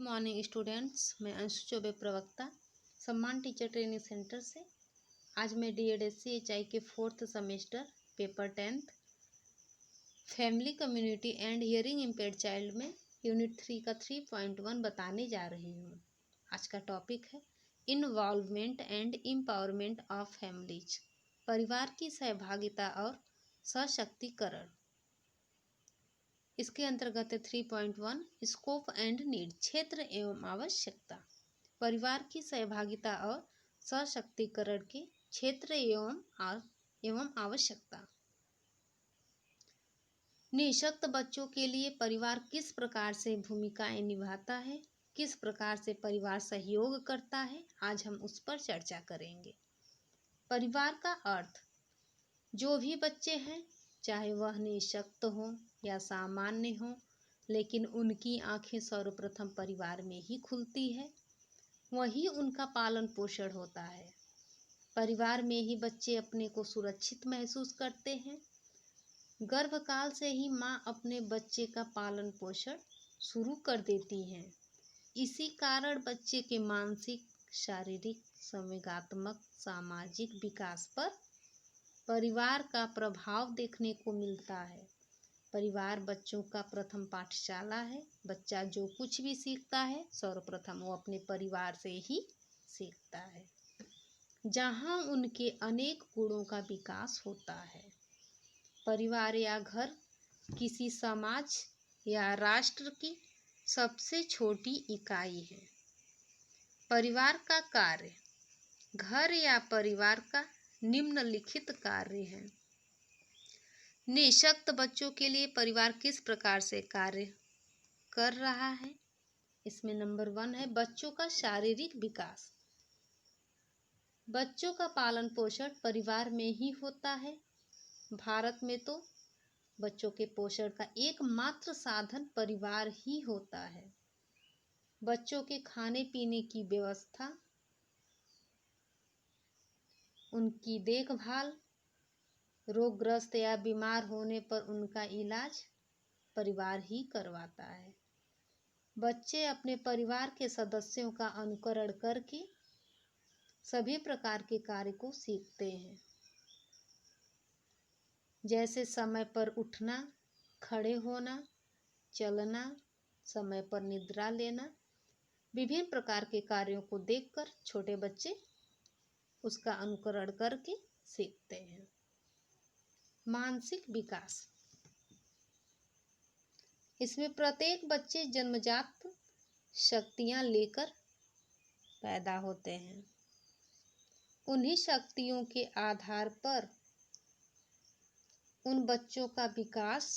Morning students, मैं अंशु चौबे प्रवक्ता सम्मान टीचर ट्रेनिंग सेंटर से। आज मैं DED-SC-HI के 4th semester paper 10th family community and hearing impaired child में यूनिट 3 का 3.1 बताने जा रही हूँ। आज का टॉपिक है involvement and empowerment of families, परिवार की सहभागिता और सशक्तिकरण। इसके अंतर्गत है 3.1 स्कोप एंड नीड, क्षेत्र एवं आवश्यकता। परिवार की सहभागिता और सशक्तिकरण के क्षेत्र एवं आवश्यकता। निःशक्त बच्चों के लिए परिवार किस प्रकार से भूमिकाएं निभाता है, किस प्रकार से परिवार सहयोग करता है, आज हम उस पर चर्चा करेंगे। परिवार का अर्थ, जो भी बच्चे हैं, चाहे वह निःशक्त हो या सामान्य हो, लेकिन उनकी आंखें सर्वप्रथम परिवार में ही खुलती है, वही उनका पालन पोषण होता है। परिवार में ही बच्चे अपने को सुरक्षित महसूस करते हैं। गर्भकाल से ही माँ अपने बच्चे का पालन पोषण शुरू कर देती हैं। इसी कारण बच्चे के मानसिक, शारीरिक, संवेगात्मक, सामाजिक विकास पर परिवार का प्रभाव देखने को मिलता है। परिवार बच्चों का प्रथम पाठशाला है। बच्चा जो कुछ भी सीखता है, सर्वप्रथम वो अपने परिवार से ही सीखता है, जहाँ उनके अनेक गुणों का विकास होता है। परिवार या घर किसी समाज या राष्ट्र की सबसे छोटी इकाई है। परिवार का कार्य, घर या परिवार का निम्नलिखित कार्य है। निःशक्त बच्चों के लिए परिवार किस प्रकार से कार्य कर रहा है? इसमें नंबर 1 है बच्चों का शारीरिक विकास। बच्चों का पालन पोषण परिवार में ही होता है। भारत में तो बच्चों के पोषण का एकमात्र साधन परिवार ही होता है। बच्चों के खाने पीने की व्यवस्था, उनकी देखभाल, रोगग्रस्त या बीमार होने पर उनका इलाज परिवार ही करवाता है। बच्चे अपने परिवार के सदस्यों का अनुकरण करके सभी प्रकार के कार्य को सीखते हैं, जैसे समय पर उठना, खड़े होना, चलना, समय पर निद्रा लेना। विभिन्न प्रकार के कार्यों को देखकर छोटे बच्चे उसका अनुकरण करके सीखते हैं। मानसिक विकास, इसमें प्रत्येक बच्चे जन्मजात शक्तियां लेकर पैदा होते हैं। उन्हीं शक्तियों के आधार पर उन बच्चों का विकास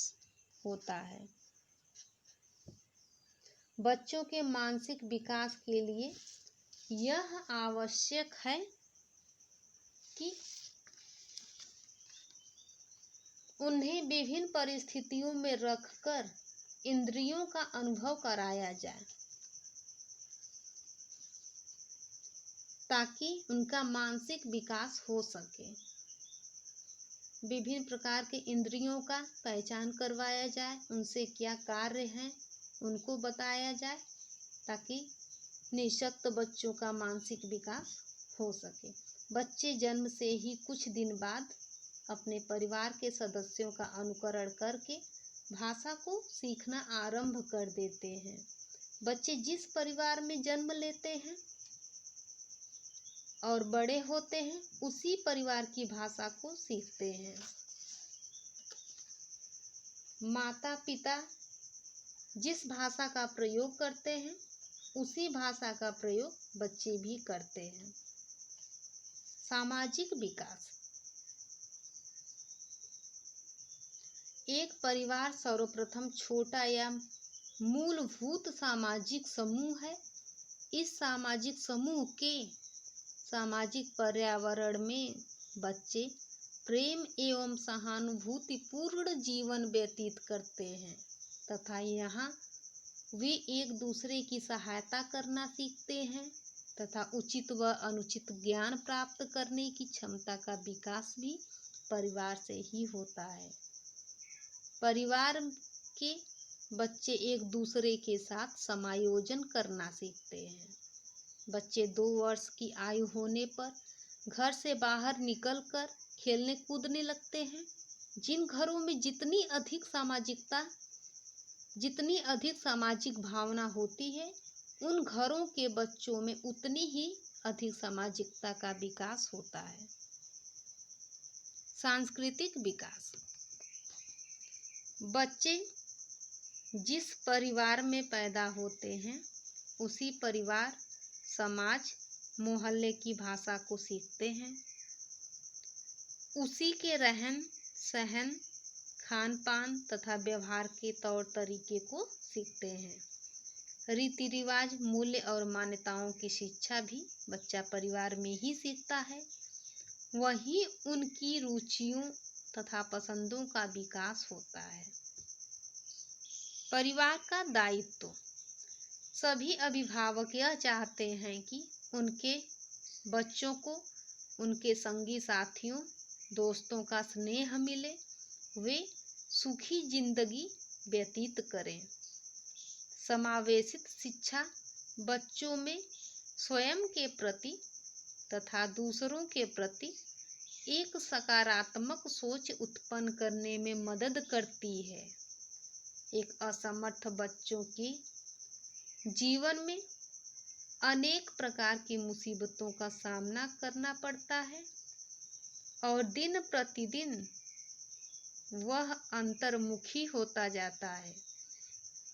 होता है। बच्चों के मानसिक विकास के लिए यह आवश्यक है कि उन्हें विभिन्न परिस्थितियों में रखकर इंद्रियों का अनुभव कराया जाए, ताकि उनका मानसिक विकास हो सके। विभिन्न प्रकार के इंद्रियों का पहचान करवाया जाए, उनसे क्या कार्य हैं उनको बताया जाए, ताकि निःशक्त बच्चों का मानसिक विकास हो सके। बच्चे जन्म से ही कुछ दिन बाद अपने परिवार के सदस्यों का अनुकरण करके भाषा को सीखना आरंभ कर देते हैं। बच्चे जिस परिवार में जन्म लेते हैं और बड़े होते हैं, उसी परिवार की भाषा को सीखते हैं। माता पिता जिस भाषा का प्रयोग करते हैं, उसी भाषा का प्रयोग बच्चे भी करते हैं। सामाजिक विकास, एक परिवार सर्वप्रथम छोटा या मूलभूत सामाजिक समूह है। इस सामाजिक समूह के सामाजिक पर्यावरण में बच्चे प्रेम एवं सहानुभूतिपूर्ण जीवन व्यतीत करते हैं तथा यहाँ वे एक दूसरे की सहायता करना सीखते हैं तथा उचित व अनुचित ज्ञान प्राप्त करने की क्षमता का विकास भी परिवार से ही होता है। परिवार के बच्चे एक दूसरे के साथ समायोजन करना सीखते हैं। बच्चे 2 वर्ष की आयु होने पर घर से बाहर निकलकर खेलने कूदने लगते हैं। जिन घरों में जितनी अधिक सामाजिक भावना होती है, उन घरों के बच्चों में उतनी ही अधिक सामाजिकता का विकास होता है। सांस्कृतिक विकास। बच्चे जिस परिवार में पैदा होते हैं, उसी परिवार, समाज, मोहल्ले की भाषा को सीखते हैं। उसी के रहन सहन, खान पान तथा व्यवहार के तौर तरीके को सीखते हैं। रीति रिवाज, मूल्य और मान्यताओं की शिक्षा भी बच्चा परिवार में ही सीखता है। वहीं उनकी रुचियों तथा पसंदों का विकास होता है। परिवार का दायित्व। सभी अभिभावक यह चाहते हैं कि उनके बच्चों को उनके संगी साथियों, दोस्तों का स्नेह मिले, वे सुखी जिंदगी व्यतीत करें। समावेशित शिक्षा बच्चों में स्वयं के प्रति तथा दूसरों के प्रति एक सकारात्मक सोच उत्पन्न करने में मदद करती है। एक असमर्थ बच्चों के जीवन में अनेक प्रकार की मुसीबतों का सामना करना पड़ता है और दिन प्रतिदिन वह अंतर्मुखी होता जाता है,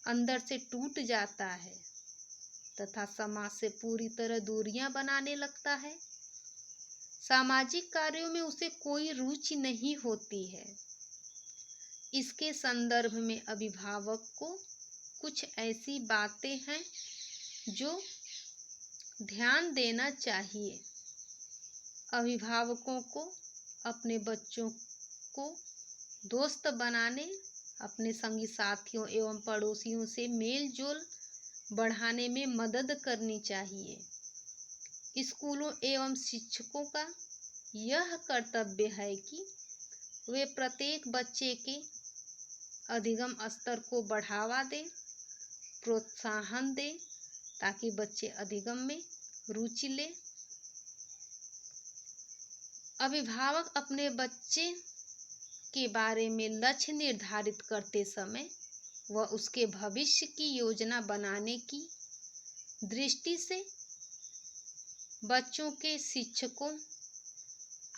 अंदर से टूट जाता है तथा समाज से पूरी तरह दूरियां बनाने लगता है। सामाजिक कार्यों में उसे कोई रुचि नहीं होती है। इसके संदर्भ में अभिभावक को कुछ ऐसी बातें हैं जो ध्यान देना चाहिए। अभिभावकों को अपने बच्चों को दोस्त बनाने, अपने संगी साथियों एवं पड़ोसियों से मेल जोल बढ़ाने में मदद करनी चाहिए। स्कूलों एवं शिक्षकों का यह कर्तव्य है कि वे प्रत्येक बच्चे के अधिगम स्तर को बढ़ावा दें, प्रोत्साहन दें, ताकि बच्चे अधिगम में रुचि लें। अभिभावक अपने बच्चे के बारे में लक्ष्य निर्धारित करते समय वह उसके भविष्य की योजना बनाने की दृष्टि से बच्चों के शिक्षकों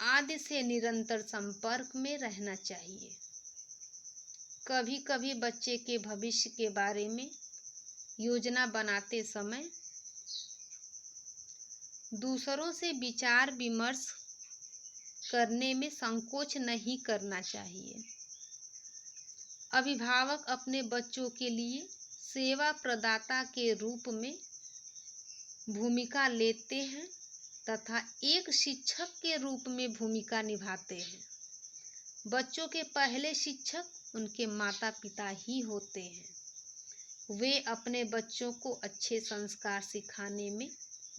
आदि से निरंतर संपर्क में रहना चाहिए। कभी कभी बच्चे के भविष्य के बारे में योजना बनाते समय दूसरों से विचार विमर्श करने में संकोच नहीं करना चाहिए। अभिभावक अपने बच्चों के लिए सेवा प्रदाता के रूप में भूमिका लेते हैं तथा एक शिक्षक के रूप में भूमिका निभाते हैं। बच्चों के पहले शिक्षक उनके माता पिता ही होते हैं। वे अपने बच्चों को अच्छे संस्कार सिखाने में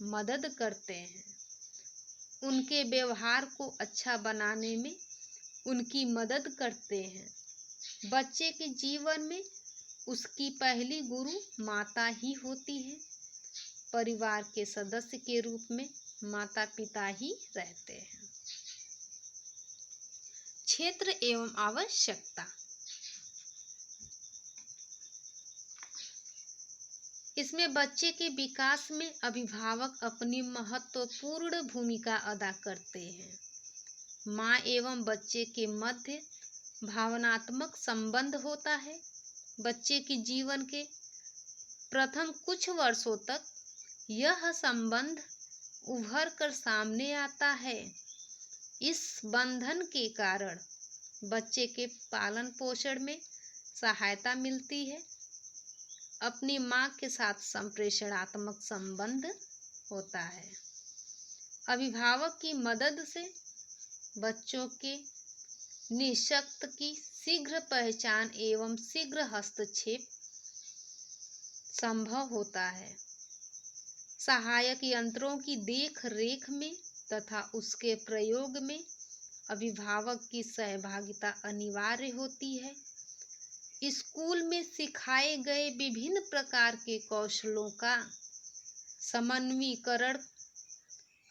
मदद करते हैं, उनके व्यवहार को अच्छा बनाने में उनकी मदद करते हैं। बच्चे के जीवन में उसकी पहली गुरु माता ही होती है। परिवार के सदस्य के रूप में माता पिता ही रहते हैं। क्षेत्र एवं आवश्यकता। इसमें बच्चे के विकास में अभिभावक अपनी महत्वपूर्ण भूमिका अदा करते हैं। माँ एवं बच्चे के मध्य भावनात्मक संबंध होता है। बच्चे के जीवन के प्रथम कुछ वर्षों तक यह संबंध उभर कर सामने आता है। इस बंधन के कारण बच्चे के पालन पोषण में सहायता मिलती है। अपनी माँ के साथ संप्रेषणात्मक संबंध होता है। अभिभावक की मदद से बच्चों के निःशक्त की शीघ्र पहचान एवं शीघ्र हस्तक्षेप संभव होता है। सहायक यंत्रों की देख रेख में तथा उसके प्रयोग में अभिभावक की सहभागिता अनिवार्य होती है। स्कूल में सिखाए गए विभिन्न प्रकार के कौशलों का समन्वयीकरण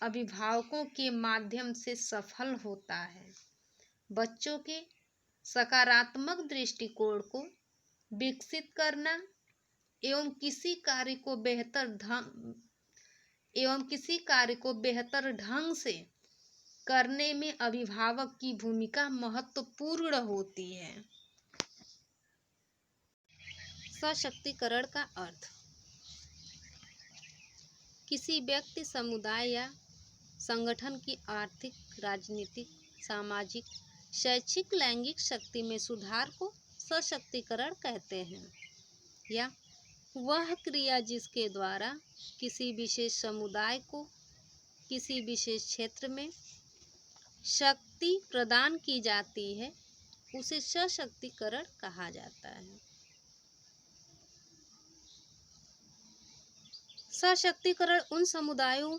अभिभावकों के माध्यम से सफल होता है। बच्चों के सकारात्मक दृष्टिकोण को विकसित करना एवं किसी कार्य को बेहतर ढंग से करने में अभिभावक की भूमिका महत्वपूर्ण होती है। सशक्तिकरण का अर्थ किसी व्यक्ति, समुदाय या संगठन की आर्थिक, राजनीतिक, सामाजिक, शैक्षिक, लैंगिक शक्ति में सुधार को सशक्तिकरण कहते हैं, या वह क्रिया जिसके द्वारा किसी विशेष समुदाय को किसी विशेष क्षेत्र में शक्ति प्रदान की जाती है, उसे सशक्तिकरण कहा जाता है। सशक्तिकरण उन समुदायों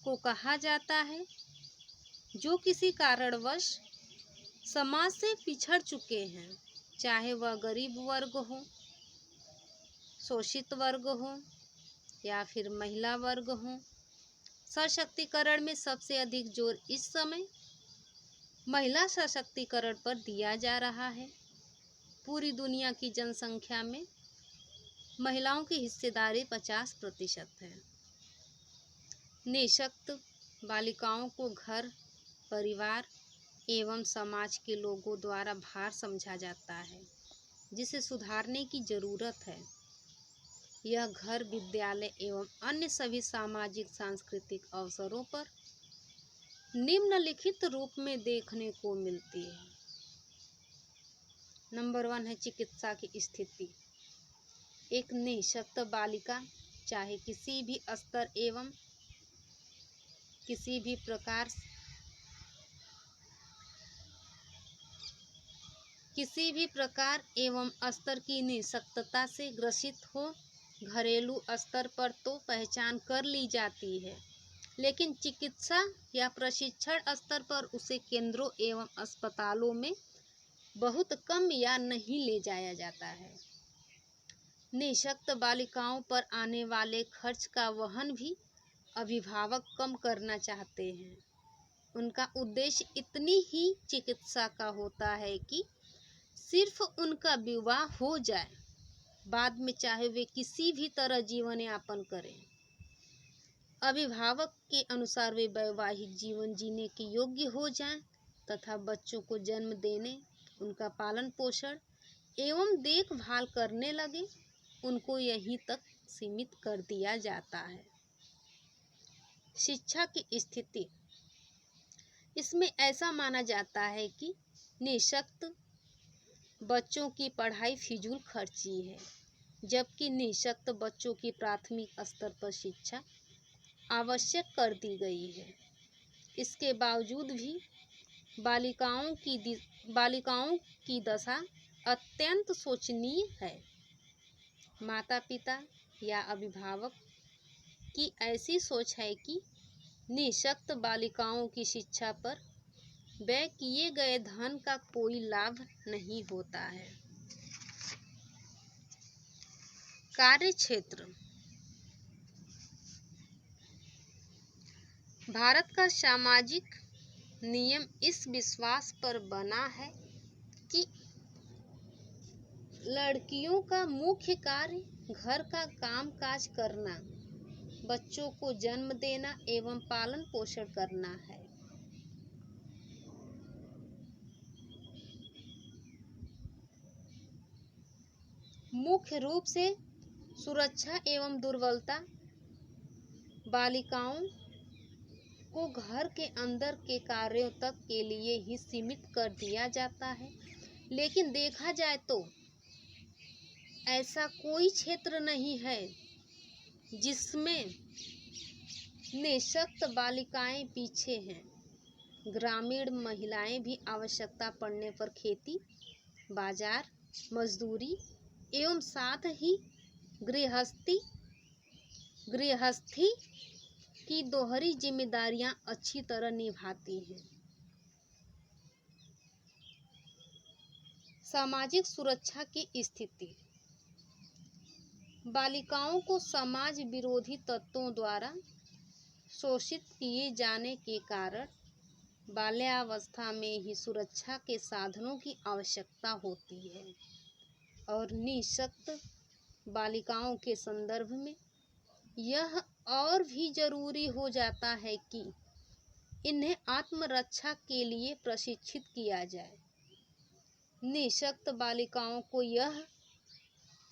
को कहा जाता है जो किसी कारणवश समाज से पिछड़ चुके हैं, चाहे वह गरीब वर्ग हो, शोषित वर्ग हो या फिर महिला वर्ग हो। सशक्तिकरण में सबसे अधिक जोर इस समय महिला सशक्तिकरण पर दिया जा रहा है। पूरी दुनिया की जनसंख्या में महिलाओं की हिस्सेदारी 50% है। निःशक्त बालिकाओं को घर, परिवार एवं समाज के लोगों द्वारा भार समझा जाता है, जिसे सुधारने की जरूरत है। यह घर, विद्यालय एवं अन्य सभी सामाजिक सांस्कृतिक अवसरों पर निम्नलिखित रूप में देखने को मिलती है। नंबर 1 है चिकित्सा की स्थिति। एक निःशक्त बालिका चाहे किसी भी स्तर एवं किसी भी प्रकार एवं स्तर की निःशक्तता से ग्रसित हो, घरेलू स्तर पर तो पहचान कर ली जाती है, लेकिन चिकित्सा या प्रशिक्षण स्तर पर उसे केंद्रों एवं अस्पतालों में बहुत कम या नहीं ले जाया जाता है। निःशक्त बालिकाओं पर आने वाले खर्च का वहन भी अभिभावक कम करना चाहते हैं। उनका उद्देश्य इतनी ही चिकित्सा का होता है कि सिर्फ उनका विवाह हो जाए, बाद में चाहे वे किसी भी तरह जीवन यापन करें। अभिभावक के अनुसार वे वैवाहिक जीवन जीने के योग्य हो जाएं तथा बच्चों को जन्म देने, उनका पालन पोषण एवं देखभाल करने लगे, उनको यहीं तक सीमित कर दिया जाता है। शिक्षा की स्थिति। इसमें ऐसा माना जाता है कि निःशक्त बच्चों की पढ़ाई फिजूल खर्ची है, जबकि निःशक्त बच्चों की प्राथमिक स्तर पर शिक्षा आवश्यक कर दी गई है। इसके बावजूद भी बालिकाओं की दशा अत्यंत शोचनीय है। माता पिता या अभिभावक की ऐसी सोच है कि निःशक्त बालिकाओं की शिक्षा पर व्यय किए गए धन का कोई लाभ नहीं होता है। कार्य क्षेत्र। भारत का सामाजिक नियम इस विश्वास पर बना है कि लड़कियों का मुख्य कार्य घर का काम काज करना, बच्चों को जन्म देना एवं पालन पोषण करना है। मुख्य रूप से सुरक्षा एवं दुर्बलता बालिकाओं को घर के अंदर के कार्यों तक के लिए ही सीमित कर दिया जाता है, लेकिन देखा जाए तो ऐसा कोई क्षेत्र नहीं है जिसमें निःशक्त बालिकाएं पीछे हैं। ग्रामीण महिलाएं भी आवश्यकता पड़ने पर खेती, बाजार, मजदूरी एवं साथ ही गृहस्थी की दोहरी जिम्मेदारियां अच्छी तरह निभाती हैं। सामाजिक सुरक्षा की स्थिति। बालिकाओं को समाज विरोधी तत्वों द्वारा शोषित किए जाने के कारण बाल्यावस्था में ही सुरक्षा के साधनों की आवश्यकता होती है और निःशक्त बालिकाओं के संदर्भ में यह और भी जरूरी हो जाता है कि इन्हें आत्मरक्षा के लिए प्रशिक्षित किया जाए। निःशक्त बालिकाओं को यह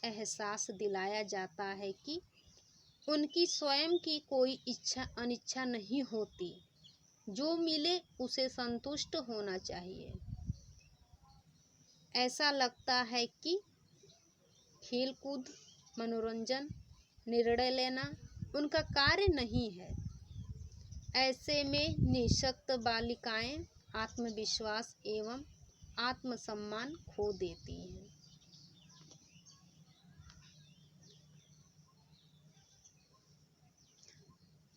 एहसास दिलाया जाता है कि उनकी स्वयं की कोई अनिच्छा नहीं होती, जो मिले उसे संतुष्ट होना चाहिए। ऐसा लगता है कि खेलकूद, मनोरंजन, निर्णय लेना उनका कार्य नहीं है। ऐसे में निःशक्त बालिकाएं आत्मविश्वास एवं आत्मसम्मान खो देती हैं।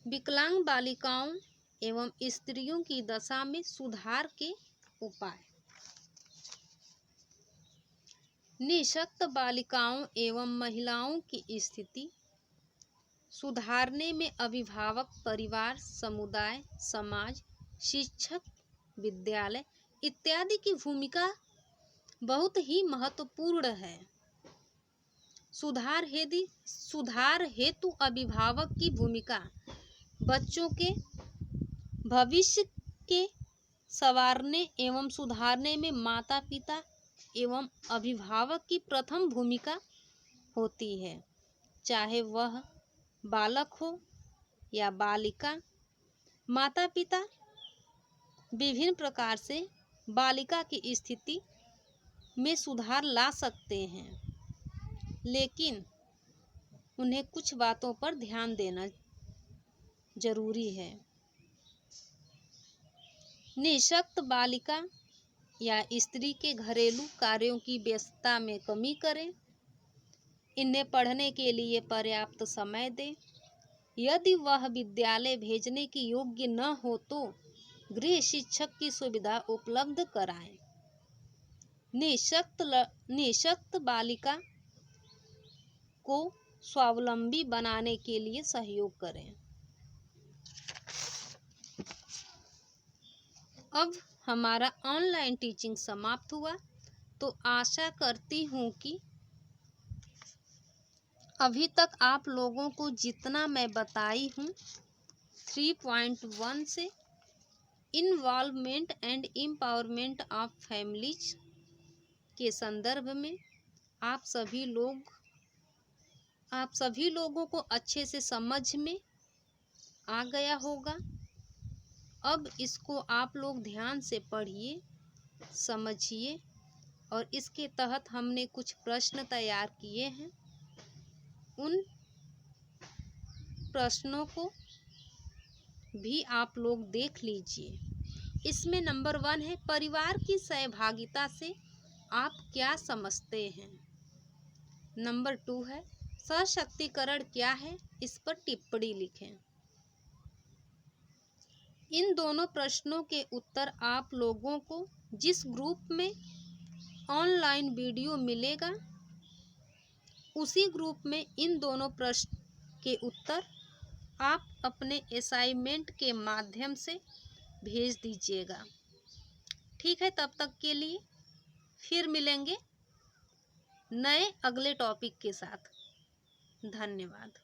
विकलांग बालिकाओं एवं स्त्रियों की दशा में सुधार के उपाय। निःशक्त बालिकाओं एवं महिलाओं की स्थिति सुधारने में अभिभावक, परिवार, समुदाय, समाज, शिक्षक, विद्यालय इत्यादि की भूमिका बहुत ही महत्वपूर्ण है। सुधार हेतु अभिभावक की भूमिका बच्चों के भविष्य के संवारने एवं सुधारने में माता पिता एवं अभिभावक की प्रथम भूमिका होती है, चाहे वह बालक हो या बालिका। माता पिता विभिन्न प्रकार से बालिका की स्थिति में सुधार ला सकते हैं, लेकिन उन्हें कुछ बातों पर ध्यान देना जरूरी है। निःशक्त बालिका या स्त्री के घरेलू कार्यों की व्यस्तता में कमी करें। इन्हें पढ़ने के लिए पर्याप्त समय दें। यदि वह विद्यालय भेजने की योग्य न हो तो गृह शिक्षक की सुविधा उपलब्ध कराएं। निःशक्त बालिका को स्वावलंबी बनाने के लिए सहयोग करें। अब हमारा ऑनलाइन टीचिंग समाप्त हुआ, तो आशा करती हूँ कि अभी तक आप लोगों को जितना मैं बताई हूँ 3.1 से involvement and empowerment of families के संदर्भ में आप सभी लोगों को अच्छे से समझ में आ गया होगा। अब इसको आप लोग ध्यान से पढ़िए, समझिए और इसके तहत हमने कुछ प्रश्न तैयार किए हैं। उन प्रश्नों को भी आप लोग देख लीजिए। इसमें नंबर 1 है, परिवार की सहभागिता से आप क्या समझते हैं। नंबर 2 है, सशक्तिकरण क्या है, इस पर टिप्पणी लिखें। इन दोनों प्रश्नों के उत्तर आप लोगों को जिस ग्रुप में ऑनलाइन वीडियो मिलेगा उसी ग्रुप में इन दोनों प्रश्न के उत्तर आप अपने असाइनमेंट के माध्यम से भेज दीजिएगा। ठीक है, तब तक के लिए फिर मिलेंगे नए अगले टॉपिक के साथ। धन्यवाद।